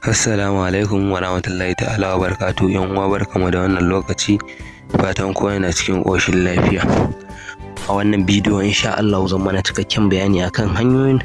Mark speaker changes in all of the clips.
Speaker 1: Assalamu alaikum wa rahmatullahi ta'ala wa barakatuhu. Yan uwa barkamu da wannan lokaci, fatan kowa yana cikin ƙoshin lafiya. A wannan bidiyo insha Allah zan mana cikakken bayani akan hanyoyin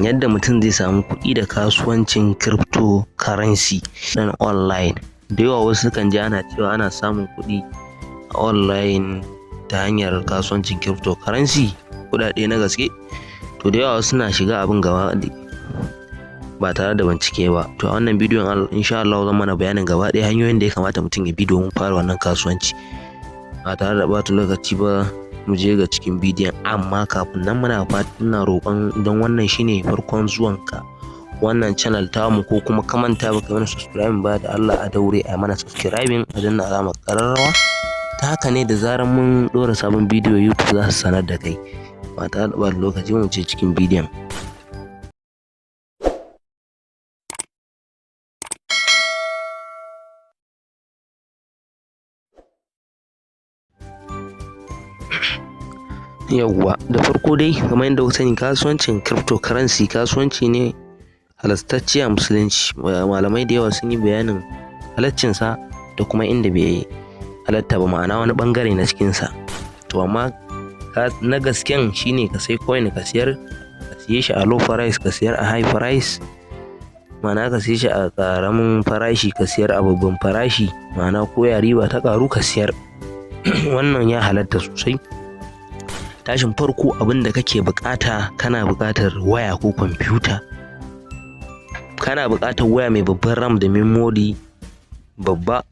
Speaker 1: yadda mutum zai samu kuɗi da kasuwancin cryptocurrency dan online. Da yawa wasu kan ji ana cewa ana samun kuɗi a online ta hanyar kasuwancin cryptocurrency, kuɗaɗe na gaske. To da yawa suna shiga abin gaba ba tare da bincike ba. To a wannan bidiyon insha Allah zan mana bayanin gaba ɗaya hanyoyin da ya kamata mutum ya bi domin fara wannan kasuwanci. Ba tare da ɓata lokaci ba, mu je ga cikin bidiyon. Amma kafin nan ina roƙon idan wannan shine farkon zuwanka wannan channel tamu, ko kuma ka manta baka mana subscribing ba, da Allah a daure a mana subscribing, a danna alamar ƙararrawa. Ta haka ne da zarar mun ɗora sabon bidiyo YouTube za su sanar da kai. Ba tare da ɓata lokaci ba, mu je cikin bidiyon. Yawwa, da farko dai kamar yadda kuka sani, kasuwancin cryptocurrency kasuwanci ne halastacce a musulunci. Malamai da yawa sun yi bayanin halaccinsa da kuma inda bai halatta ba, ma'ana wani bangare na cikinsa. To amma na gasken shine ka sai coin ka siyar, ka siye shi a low price ka siyar a high price, ma'ana ka siye shi a ƙaramin farashi ka siyar a babban farashi, ma'ana ko ya riba ta ƙaru ka siyar. Wannan ya halatta sosai. Tashin farko abin da kake bukata, kana bukatar waya ko kwamfuta. Kana bukatar waya mai babban RAM da memory babba,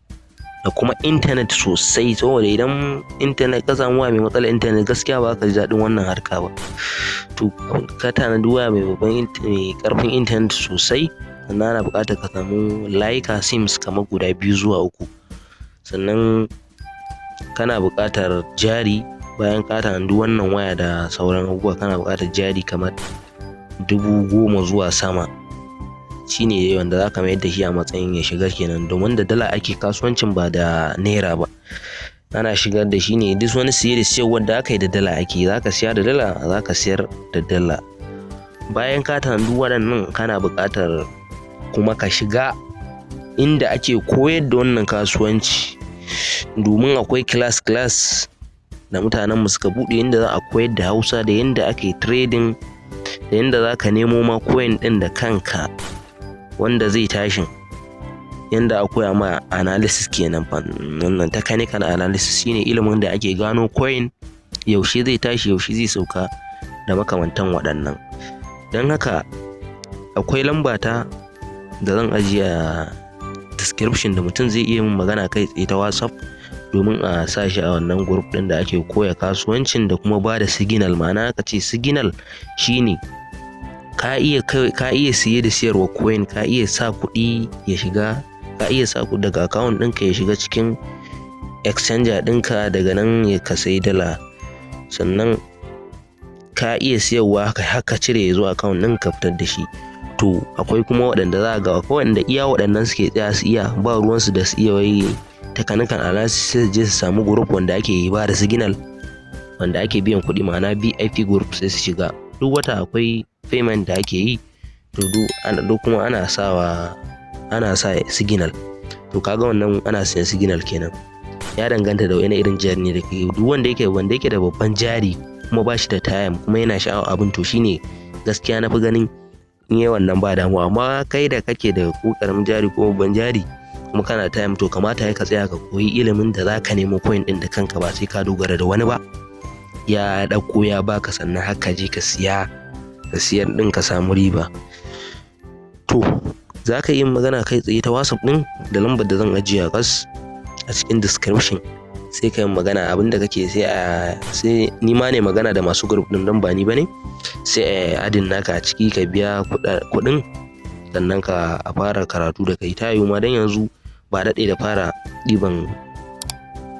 Speaker 1: da kuma intanet sosai, saboda idan intanet ka samu waya mai matsalar intanet gaskiya ba ka ji daɗin wannan harka ba. To ka tanadi waya mai babban mai karfin intanet sosai, sannan ana bukatar ka samu layuka sims kamar guda 2 zuwa 3. Sannan kana bukatar jari. Bayan ka tanadi wannan waya da sauran abubuwa, kana buƙatar jari kamar 10,000 zuwa sama. Shine wanda za ka mayar da shi a matsayin ya shiga kenan, domin da dala ake kasuwancin ba da naira ba. Ana shigar da shi ne, duk wani siye da siyarwar da aka yi da dala ake. Za ka siya da dala, za ka siyar da dala. Bayan ka tanadi waɗannan, kana buƙatar kuma ka shiga inda ake koyar da wannan kasuwanci, domin akwai class da mutanen mu suka buɗe, inda za a koyar da Hausa, da yanda ake trading, da yanda za ka nemo ma coin ɗin da kanka wanda zai tashin, yanda akwai ma analysis kenan. Wannan technical analysis shine ilimin da ake gano coin yaushe zai tashi, yaushe zai sauka, da makamantan waɗannan. Don haka akwai lamba ta da zan ajiye a description, da mutum zai iya min magana kai tsaye ta WhatsApp domin a sa shi a wannan group ɗin da ake koya kasuwancin da kuma ba da signal. Ma'ana ka ce signal shine ka iya siye da siyarwa coin, ka iya sa kuɗi ya shiga, ka iya sa kuɗi daga account ɗinka ya shiga cikin exchanger ɗinka, daga nan ka sayi dala. Sannan ka iya siyarwa haka cire ya zo account ɗin ka fitar da shi. To akwai kuma waɗanda za ga akwai waɗanda iya waɗannan suke tsaya su iya, ba ruwansu da su iya wai technical analysis, sai je su samu group wanda ake ba da signal, wanda ake biyan kuɗi, ma'ana VIP group, sai su shiga. Duk wata akwai payment da ake yi, to duk kuma ana sa signal. To kaga wannan ana siyan signal kenan. Ya danganta da wani irin jari ne da kai. Duk wanda yake da babban jari kuma ba shi da time, kuma yana sha'awar abin, to shine gaskiya na fi ganin in yi wannan ba damuwa. Amma kai da kake da ko karamin jari ko babban jari kuma kana time, to kamata ya ka tsaya ka koyi ilimin da za ka nemo coin ɗin da kanka, ba sai ka dogara da wani ba ya ɗauko ya baka sannan haka je ka siyar ɗin ka samu riba. To za ka yi magana kai tsaye ta WhatsApp ɗin da lambar da zan ajiye a cikin description, sai ka yi magana abin da kake, sai ni ma ne magana da masu group ɗin, don ba ni ba ne, sai a adin naka a ciki, ka biya kuɗin, sannan ka fara karatu da kai. Ta yiwu ma dan yanzu ba daɗe da fara ɗiban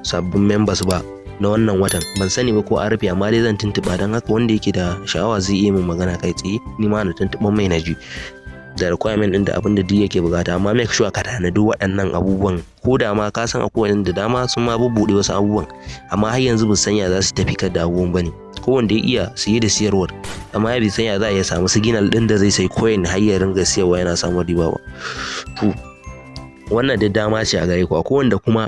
Speaker 1: sabbin members ba na wannan watan, ban sani ba ko an rufe, amma dai zan tuntuɓa. Don haka wanda yake da sha'awa zai iya min magana kai tsaye, ni ma na tuntuɓan mai na ji. da requirement din da abin da duk yake bukata, amma make sure ka tanadi waɗannan abubuwan. Ko da ma ka san akwai wanda dama sun ma bubbuɗe wasu abubuwan amma har yanzu ba sanya za su tafi da abubuwan bane. Ko wanda ya iya siye da siyarwar amma ya bai sanya za a iya samu signal din da zai sai coin har ya ringa siyarwa yana samun riba ba. To wannan da dama ce a gare ku. Akwai wanda kuma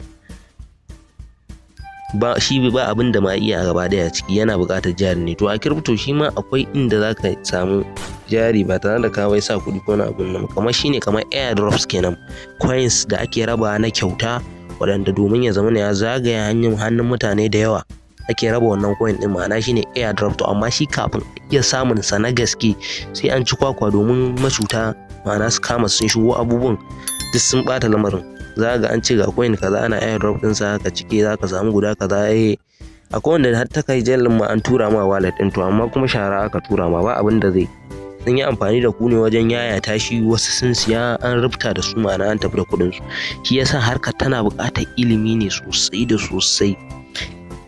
Speaker 1: shi ba abin da ma iya gaba daya ciki, yana buƙatar jari ne. To a crypto shi ma akwai inda za ka samu jari ba tare da ka wai sa kuɗi ko na abin nan, kamar airdrops kenan, coins da ake raba na kyauta waɗanda domin ya zama ya zagaya hannun mutane da yawa ake raba wannan coin din, ma'ana shine airdrop. To amma shi kafin iya samun sa na gaske sai an ci kwakwa, domin macuta ma'ana su kama sun shigo abubuwan duk sun bata lamarin. Za ga an ce ga coin kaza ana airdrop din sa ka cike za ka samu guda kaza. Akwai wanda har ta kai jallin ma an tura ma wallet din, to amma kuma shara aka tura ma, ba abin da zai. Sun yi amfani da ku ne wajen yayata shi, wasu sun siya an rubuta da su, ma'ana an tafi da kuɗin su. Shi yasa harkar tana buƙatar ilimi ne sosai da sosai.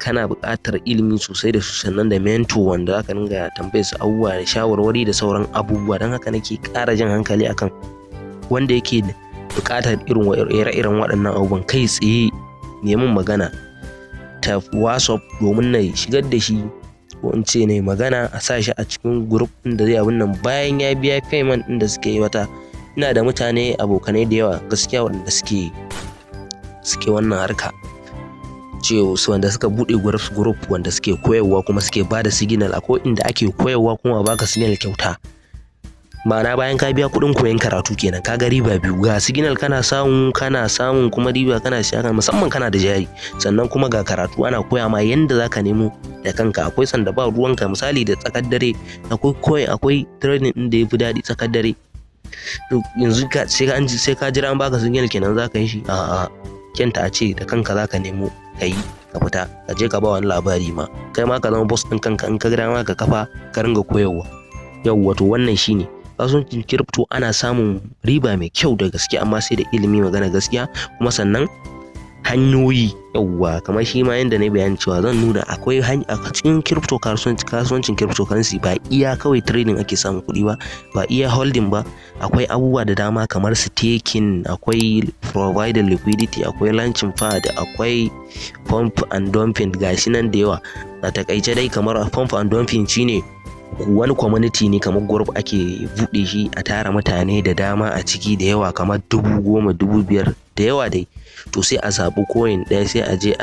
Speaker 1: Kana buƙatar ilimi sosai da sosai, sannan da mentor wanda zaka dinga tambayar su abubuwa da shawarwari da sauran abubuwa. Don haka nake ƙara jan hankali akan wanda yake buƙatar ire-iren waɗannan abubuwan, kai tsaye neman magana ta WhatsApp domin na shigar da shi, ko in ce ne magana a sa shi a cikin group ɗin da zai abin nan bayan ya biya payment ɗin da suke yi wata. Ina da mutane abokanai da yawa gaskiya waɗanda suke wannan harka, wanda suka buɗe group wanda suke koyarwa kuma suke ba da signal. Akwai inda ake koyarwa kuma baka signal kyauta, ma'ana bayan ka biya kuɗin koyon karatu kenan, ka ga riba biyu, ga signal kana samun kuma riba kana siya, musamman kana da jari, sannan kuma ga karatu ana koya ma yanda zaka nemo da kanka. Akwai sanda ba ruwanka, misali da tsakar dare akwai training din da yafi daɗi tsakar dare. To yanzu sai ka jira an baka signal kenan zaka yi shi? A'a, kenta a ce da kanka zaka nemo kai ka fita ka je ka ba wani labari ma, kai ma ka zama boss din kanka, in ka gida ma ka kafa ka ringa koyarwa. Yawwa, to wannan shine kasuwancin crypto. Ana samun riba mai kyau da gaske, amma sai da ilimi, magana gaskiya, kuma sannan hanyoyi. Yawwa, kamar shi ma yanda na bayani cewa zan nuna akwai a cikin crypto kasuwancin cryptocurrency ba iya kawai trading ake samun kuɗi ba iya holding ba. Akwai abubuwa da dama kamar staking, akwai provided liquidity, akwai launching pad, akwai pump and dumping, gashi nan da yawa. A takaice dai kamar pump and dumping shine wani community ne, kamar group ake buɗe shi a tara mutane da dama a ciki da yawa, kamar 10,000 5,000 da yawa dai. To sai a zaɓi coin ɗaya, sai a je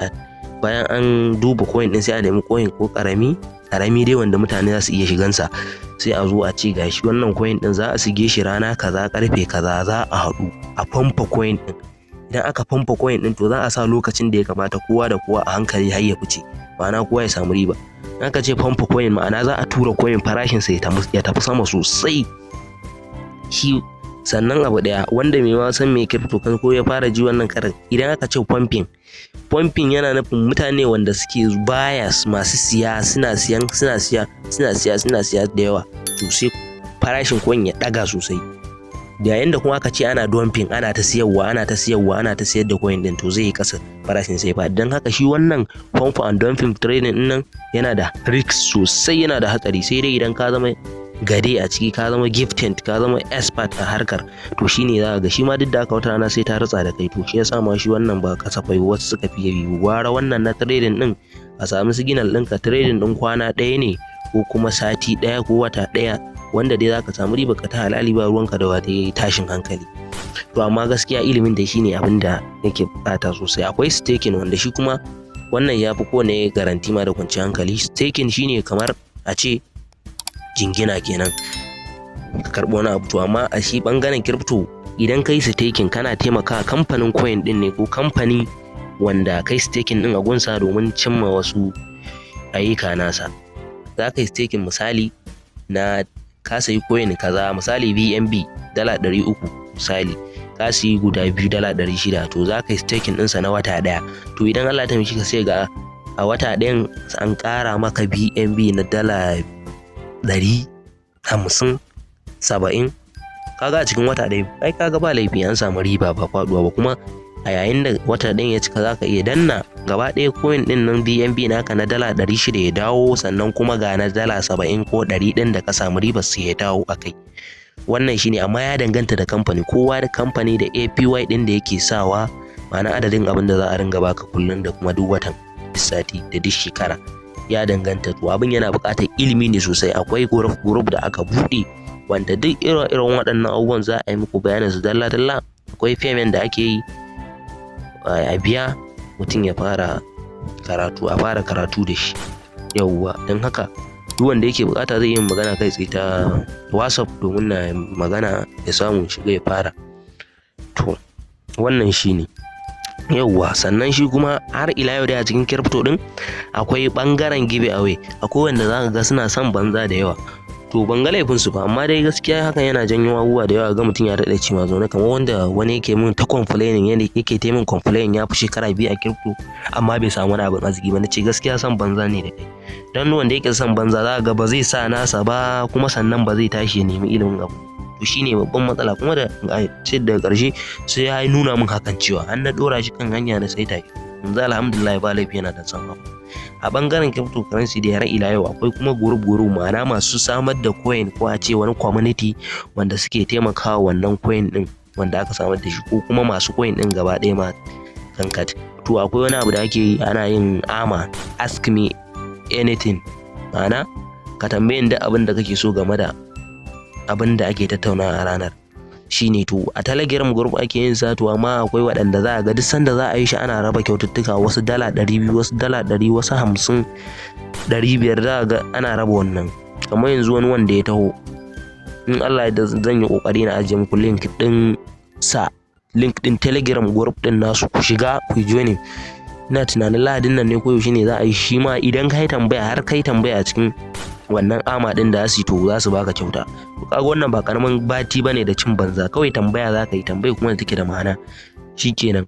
Speaker 1: bayan an duba coin ɗin sai a nemi coin ko ƙarami dai wanda mutane za su iya shigansa. Sai a zo a ce gashi wannan coin ɗin za a sige shi rana kaza karfe kaza, za a haɗu a famfa coin ɗin. Idan aka famfa coin ɗin to za a sa lokacin da ya kamata kowa da kowa a hankali har ya fice, ma'ana kowa ya samu riba. Aka ce famfa coin ma'ana za a tura coin farashin sa ya tafi sama sosai. Shi sannan abu daya wanda mai ma san me crypto kan ko ya fara ji wannan karin, idan aka ce pumping yana nufin mutane wanda suke buyers, masu siya suna siya da yawa, to sai farashin coin ya daga sosai. Da yayin da kuma aka ce ana dumping, ana ta siyar da coin din, to zai yi kasa farashin sai fa. Dan haka shi wannan pump and dumping trading din nan yana da risk sosai, yana da hatsari. Sai dai idan ka zama gade a ciki, ka zama gifted, ka zama expert a harkar, to shine za ka ga shi ma duk da aka wata rana sai ta rutsa da kai. To shi yasa ma shi wannan ba kasafai wasu suka fi yi. Gwara wannan na trading din a samu signal ɗinka, trading din kwana ɗaya ne ko kuma sati ɗaya ko wata ɗaya, wanda dai zaka samu riba ka ta halali, ba ruwanka da wata tashin hankali. To amma gaskiya ilimin da shine abin da yake bukata sosai. Akwai staking wanda shi kuma wannan ya fi kowane garanti ma da kwanciyar hankali. Staking shine kamar a ce jingina kenan, ka karɓo wani abu. To amma a shi bangaren crypto, idan kai staking kana taimaka kamfanin coin din ne, ko kamfani wanda kai staking din a gunsa domin cimma wasu ayyuka nasa. Za ka yi staking misali na ka sayi coin kaza, misali BNB $300, misali ka sayi guda 2 $600, to za ka yi staking ɗinsa na wata ɗaya. To idan Allah ta mishi ka sai ga a wata ɗayan an ƙara maka BNB na $150 70, kaga a cikin wata ɗaya ai kaga ba laifi, an samu riba ba faduwa ba. Kuma a yayin da wata ɗin ya cika zaka iya danna gaba ɗaya coin ɗin nan BNB naka na $600 ya dawo, sannan kuma ga na $70 ko 100 ɗin da ka samu ribar sai ya dawo a kai. wannan shine, amma ya danganta da kamfani. Kowa da kamfani da APY din da yake sawa, ma'ana adadin abin da za a ringa baka kullum da kuma duk watan, duk sati da duk shekara, ya danganta. To abin yana buƙatar ilimi ne sosai. Akwai group da aka buɗe wanda duk irin waɗannan abubuwan za a yi muku bayanin su dalla-dalla. Akwai payment da ake yi a biya mutum ya fara karatu, a fara karatu da shi. Yawwa, don haka duk wanda yake bukata zai yi magana kai tsaye ta WhatsApp domin na magana ya samu shiga ya fara. To wannan shine. Yawwa, sannan shi kuma har ila yau dai a cikin crypto din akwai bangaren give away. Akwai wanda zaka ga suna son banza da yawa, to ban ga laifin su ba, amma dai gaskiya hakan yana janyo abubuwa da yawa ga mutum ya daɗe cima zaune, kamar wanda wani yake min ta complaining, yake ta min complain ya fi shekara 2 a crypto amma bai samu wani abin arziki ba. Nace gaskiya son banza ne da kai, dan wanda yake son banza za ga ba zai sa nasa ba, kuma sannan ba zai tashi ya nemi ilimin abu. To shine babban matsala, kuma da ce daga ƙarshe sai ya nuna min hakan cewa an na dora shi kan hanya na saita shi. Yanzu alhamdulillah ba laifi, yana da son abu. A bangaren cryptocurrency da har ila yau akwai kuma group ma'ana masu samar da coin, ko a ce wani community wanda suke taimakawa wannan coin din wanda aka samar da shi, ko kuma masu coin din gaba ɗaya ma kankat. To akwai wani abu da ake yi, ana yin ask me anything, ma'ana ka tambaye da abin da kake so game da abin da ake tattaunawa a ranar. Shine to a Telegram group ake yin sa, to amma akwai waɗanda za a ga duk sanda za a yi shi ana raba kyaututtuka, wasu $200, wasu $100, wasu 50, 500, za a ga ana raba wannan. Kamar yanzu wani wanda ya taho, in Allah ya zan yi kokari na ajiye muku link din Telegram group din nasu, ku shiga ku join. Ina tunanin Lahadin nan ne ko yaushe ne za a yi shi ma. Idan kai tambaya, har kai tambaya a cikin wannan din da to za su baka kyauta. To kaga wannan ba karamin bati bane da cin banza, kawai tambaya za ka yi, tambaya kuma da take da ma'ana, shikenan.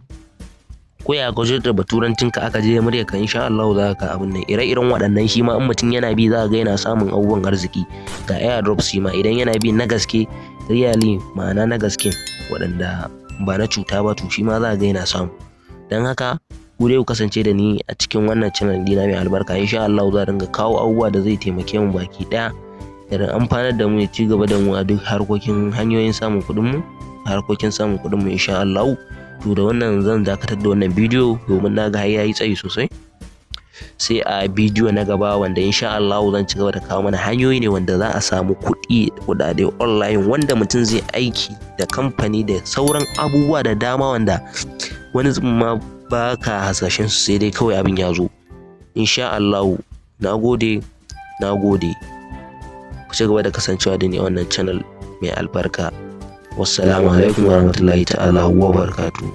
Speaker 1: Ko ya gwaje da baturancin ka aka je murya ka, insha Allah za ka abin nan. Ire-iren waɗannan shi ma in mutum yana bi za ka ga yana samun abubuwan arziki. Ga airdrop shi ma idan yana bi na gaske, really ma'ana na gaske, waɗanda ba na cuta ba, to shi ma za ka ga yana samu. Don haka ku dai ku kasance da ni a cikin wannan channel dina mai albarka. Insha Allah za dinga kawo abubuwa da zai taimake mu baki daya, da amfanar da mu, ya ci gaba da mu a duk harkokin hanyoyin samun kuɗin mu, insha Allah. To da wannan zan dakatar da wannan bidiyo domin na ga yayi tsayi sosai. Sai a bidiyo na gaba wanda insha Allah zan ci gaba da kawo mana hanyoyi ne wanda za a samu kudade online, wanda mutum zai aiki da kamfani da sauran abubuwa da dama wanda wani ma ba ka hasashen su, sai dai kawai abin ya zo. Insha Allah. Nagode. Ku ci gaba da kasancewa da ni a wannan channel mai albarka. Wassalamu alaikum warahmatullahi ta'ala wa barakatuh.